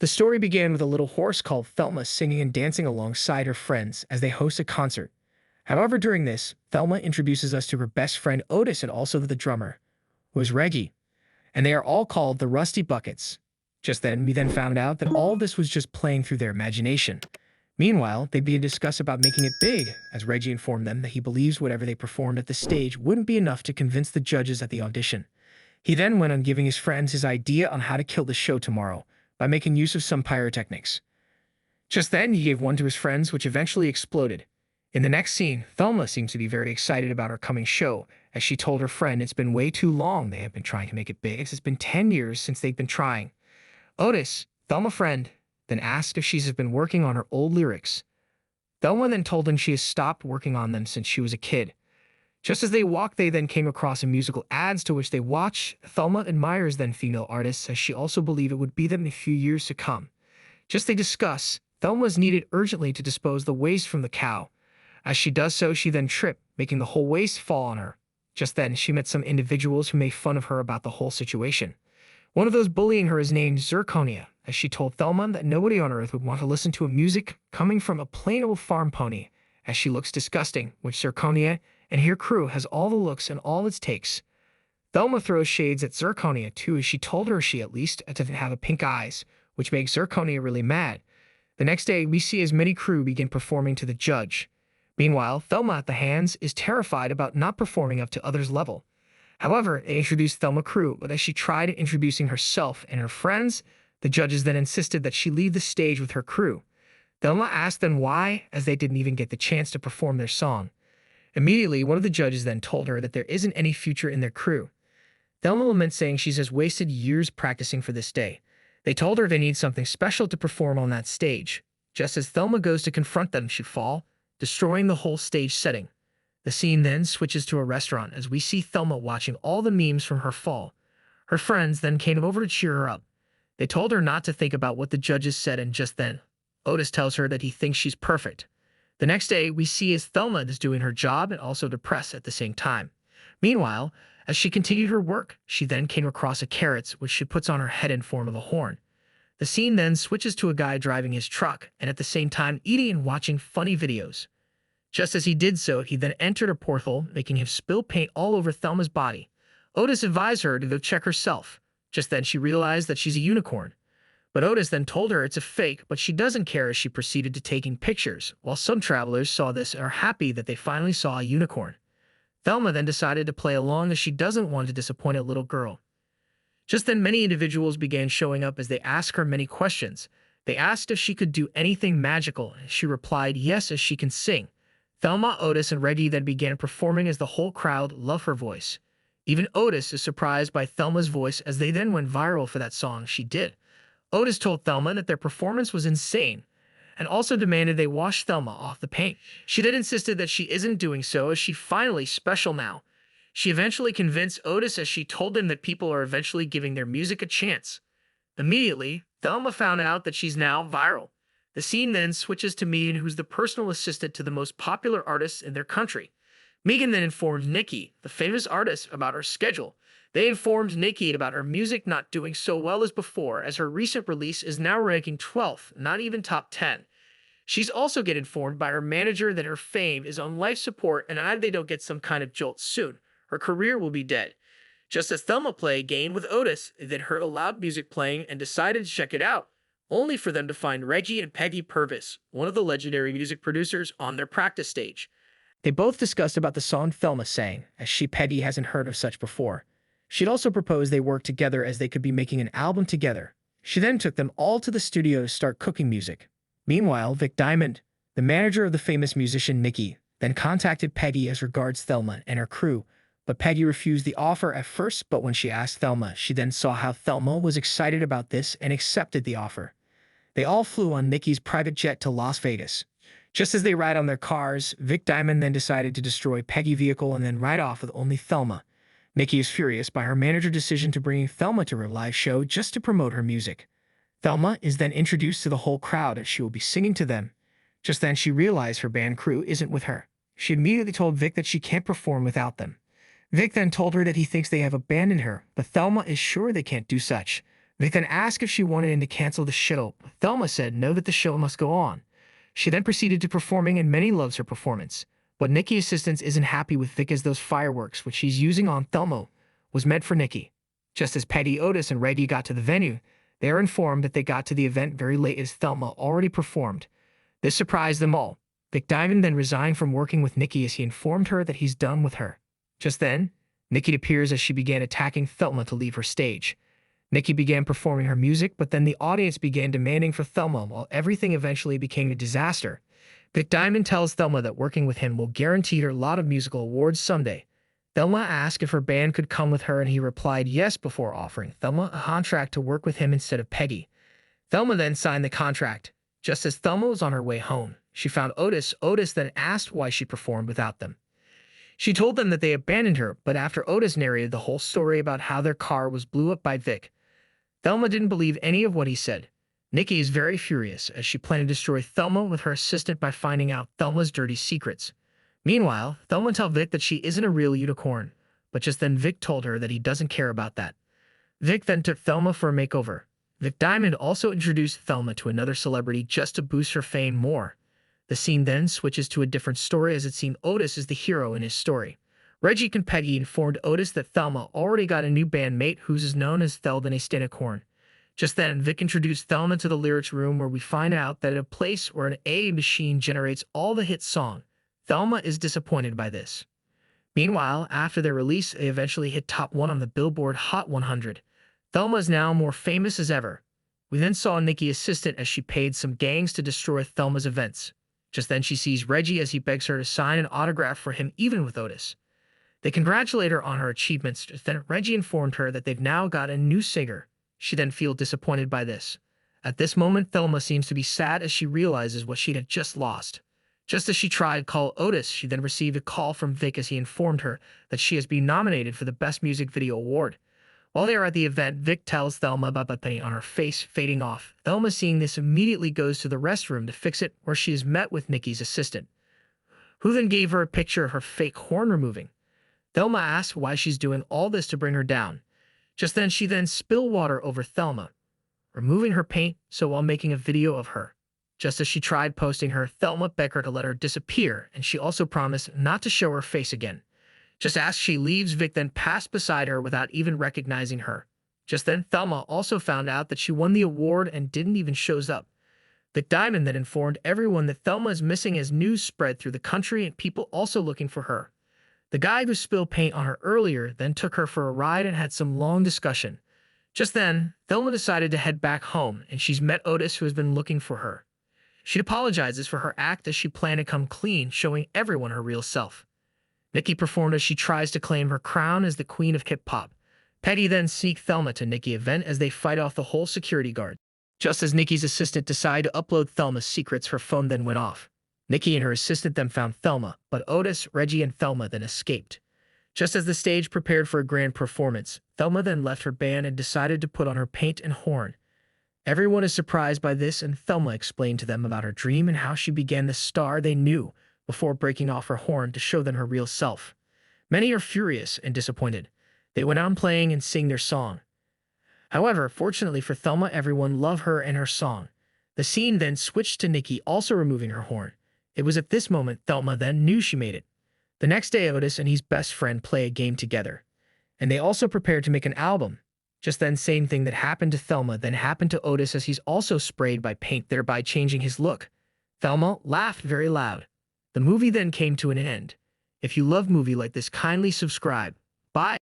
The story began with a little horse called Thelma singing and dancing alongside her friends as they host a concert. However, during this, Thelma introduces us to her best friend Otis and also the drummer, who is Reggie, and they are all called the Rusty Buckets. Just then, we then found out that all this was just playing through their imagination. Meanwhile, they began to discuss about making it big, as Reggie informed them that he believes whatever they performed at the stage wouldn't be enough to convince the judges at the audition. He then went on giving his friends his idea on how to kill the show tomorrow, by making use of some pyrotechnics. Just then, he gave one to his friends, which eventually exploded. In the next scene, Thelma seems to be very excited about her coming show, as she told her friend it's been way too long they have been trying to make it big. It's been 10 years since they've been trying. Otis, Thelma's friend, then asked if she's been working on her old lyrics. Thelma then told him she has stopped working on them since she was a kid. Just as they walked, they then came across a musical ads to which they watch. Thelma admires then female artists, as she also believed it would be them in a few years to come. Just they discuss, Thelma is needed urgently to dispose the waste from the cow. As she does so, she then tripped, making the whole waste fall on her. Just then, she met some individuals who made fun of her about the whole situation. One of those bullying her is named Zirconia, as she told Thelma that nobody on earth would want to listen to a music coming from a plain old farm pony, as she looks disgusting, which Zirconia and her crew has all the looks and all its takes. Thelma throws shades at Zirconia too, as she told her she at least doesn't have a pink eyes, which makes Zirconia really mad. The next day, we see as many crew begin performing to the judge. Meanwhile, Thelma at the hands is terrified about not performing up to others' level. However, they introduced Thelma crew, but as she tried introducing herself and her friends, the judges then insisted that she leave the stage with her crew. Thelma asked them why, as they didn't even get the chance to perform their song. Immediately, one of the judges then told her that there isn't any future in their crew. Thelma laments, saying she has wasted years practicing for this day. They told her they need something special to perform on that stage. Just as Thelma goes to confront them, she falls, destroying the whole stage setting. The scene then switches to a restaurant as we see Thelma watching all the memes from her fall. Her friends then came over to cheer her up. They told her not to think about what the judges said, and just then, Otis tells her that he thinks she's perfect. The next day, we see as Thelma is doing her job and also depressed at the same time. Meanwhile, as she continued her work, she then came across a carrot, which she puts on her head in form of a horn. The scene then switches to a guy driving his truck and at the same time eating and watching funny videos. Just as he did so, he then entered a porthole, making him spill paint all over Thelma's body. Otis advised her to go check herself. Just then, she realized that she's a unicorn. But Otis then told her it's a fake, but she doesn't care as she proceeded to taking pictures. While some travelers saw this and are happy that they finally saw a unicorn. Thelma then decided to play along as she doesn't want to disappoint a little girl. Just then, many individuals began showing up as they asked her many questions. They asked if she could do anything magical, and she replied yes, as she can sing. Thelma, Otis, and Reggie then began performing as the whole crowd loved her voice. Even Otis is surprised by Thelma's voice, as they then went viral for that song she did. Otis told Thelma that their performance was insane, and also demanded they wash Thelma off the paint. She then insisted that she isn't doing so, as she finally special now. She eventually convinced Otis, as she told him that people are eventually giving their music a chance. Immediately, Thelma found out that she's now viral. The scene then switches to Megan, who's the personal assistant to the most popular artists in their country. Megan then informed Nikki, the famous artist, about her schedule. They informed Nikki about her music not doing so well as before, as her recent release is now ranking 12th, not even top 10. She's also get informed by her manager that her fame is on life support, and if they don't get some kind of jolt soon, her career will be dead. Just as Thelma played a game with Otis, they then heard aloud music playing and decided to check it out, only for them to find Reggie and Peggy Purvis, one of the legendary music producers, on their practice stage. They both discussed about the song Thelma sang, as Peggy hasn't heard of such before. She'd also proposed they work together as they could be making an album together. She then took them all to the studio to start cooking music. Meanwhile, Vic Diamond, the manager of the famous musician Nikki, then contacted Peggy as regards Thelma and her crew, but Peggy refused the offer at first, but when she asked Thelma, she then saw how Thelma was excited about this and accepted the offer. They all flew on Nikki's private jet to Las Vegas. Just as they ride on their cars, Vic Diamond then decided to destroy Peggy's vehicle and then ride off with only Thelma. Nikki is furious by her manager's decision to bring Thelma to her live show just to promote her music. Thelma is then introduced to the whole crowd as she will be singing to them. Just then she realized her band crew isn't with her. She immediately told Vic that she can't perform without them. Vic then told her that he thinks they have abandoned her, but Thelma is sure they can't do such. Vic then asked if she wanted him to cancel the show. Thelma said no, that the show must go on. She then proceeded to performing, and many loves her performance. But Nikki's assistant isn't happy with Vic, as those fireworks, which she's using on Thelma, was meant for Nikki. Just as Petty, Otis, and Reggie got to the venue, they are informed that they got to the event very late, as Thelma already performed. This surprised them all. Vic Diamond then resigned from working with Nikki, as he informed her that he's done with her. Just then, Nikki appears as she began attacking Thelma to leave her stage. Nikki began performing her music, but then the audience began demanding for Thelma, while everything eventually became a disaster. Vic Diamond tells Thelma that working with him will guarantee her a lot of musical awards someday. Thelma asked if her band could come with her, and he replied yes before offering Thelma a contract to work with him instead of Peggy. Thelma then signed the contract. Just as Thelma was on her way home, she found Otis. Otis then asked why she performed without them. She told them that they abandoned her, but after Otis narrated the whole story about how their car was blew up by Vic, Thelma didn't believe any of what he said. Nikki is very furious, as she planned to destroy Thelma with her assistant by finding out Thelma's dirty secrets. Meanwhile, Thelma tells Vic that she isn't a real unicorn, but just then Vic told her that he doesn't care about that. Vic then took Thelma for a makeover. Vic Diamond also introduced Thelma to another celebrity just to boost her fame more. The scene then switches to a different story, as it seemed Otis is the hero in his story. Reggie and Peggy informed Otis that Thelma already got a new bandmate who's is known as Thelma the Unicorn. Just then, Vic introduced Thelma to the lyrics room, where we find out that at a place where an AI machine generates all the hit song. Thelma is disappointed by this. Meanwhile, after their release, they eventually hit top 1 on the Billboard Hot 100. Thelma is now more famous as ever. We then saw Nikki's assistant as she paid some gangs to destroy Thelma's events. Just then she sees Reggie as he begs her to sign an autograph for him, even with Otis. They congratulate her on her achievements. Then Reggie informed her that they've now got a new singer. She then feels disappointed by this. At this moment, Thelma seems to be sad as she realizes what she had just lost. Just as she tried to call Otis, she then received a call from Vic, as he informed her that she has been nominated for the Best Music Video Award. While they are at the event, Vic tells Thelma about the paint on her face fading off. Thelma, seeing this, immediately goes to the restroom to fix it, where she is met with Nikki's assistant, who then gave her a picture of her fake horn removing. Thelma asks why she's doing all this to bring her down. Just then she then spilled water over Thelma, removing her paint, so while making a video of her. Just as she tried posting her, Thelma begged her to let her disappear, and she also promised not to show her face again. Just as she leaves, Vic then passed beside her without even recognizing her. Just then, Thelma also found out that she won the award and didn't even shows up. Vic Diamond then informed everyone that Thelma is missing, as news spread through the country and people also looking for her. The guy who spilled paint on her earlier then took her for a ride and had some long discussion. Just then, Thelma decided to head back home, and she's met Otis, who has been looking for her. She apologizes for her act, as she planned to come clean, showing everyone her real self. Nikki performed as she tries to claim her crown as the queen of hip-hop. Petty then sneaks Thelma to Nikki's event as they fight off the whole security guard. Just as Nikki's assistant decided to upload Thelma's secrets, her phone then went off. Nikki and her assistant then found Thelma, but Otis, Reggie, and Thelma then escaped. Just as the stage prepared for a grand performance, Thelma then left her band and decided to put on her paint and horn. Everyone is surprised by this, and Thelma explained to them about her dream and how she began the star they knew before breaking off her horn to show them her real self. Many are furious and disappointed. They went on playing and sing their song. However, fortunately for Thelma, everyone loved her and her song. The scene then switched to Nikki also removing her horn. It was at this moment Thelma then knew she made it. The next day, Otis and his best friend play a game together, and they also prepared to make an album. Just then, same thing that happened to Thelma then happened to Otis, as he's also sprayed by paint, thereby changing his look. Thelma laughed very loud. The movie then came to an end. If you love movie like this, kindly subscribe. Bye.